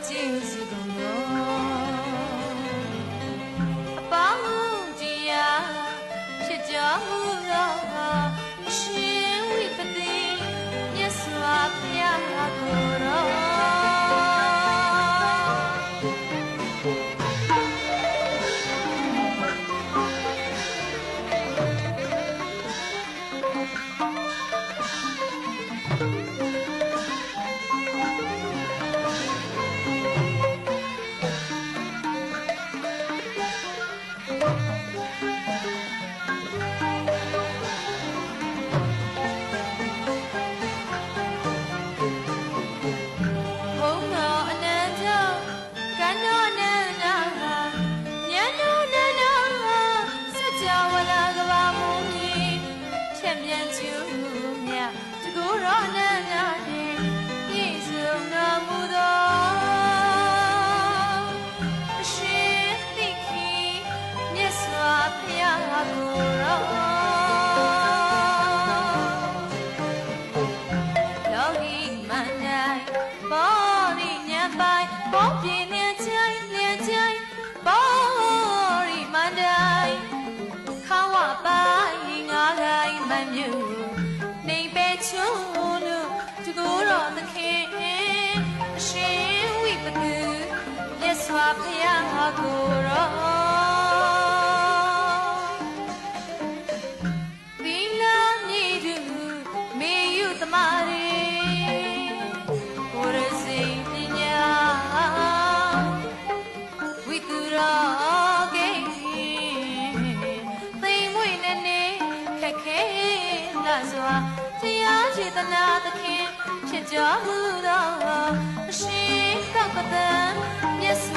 ကျေးဇူးကုန်တော်အပေါင်းတရားဖြစ်ကြမှုသောအရှင်ဝိပတိမြတ်စွာဘုရားကိုယ်တော်စွာဘုရားကိုယ်တော်သီလမြေသူမေယုသမာရီကိုရစိပညာဝိတုရောကေသိမ်မွေနဲ့နေခက်ခဲလာစွာတရားစေတနာသခင်ဖြစ်ကြမှုသောအရှင်ကပ္ပတံမြတ်စွာ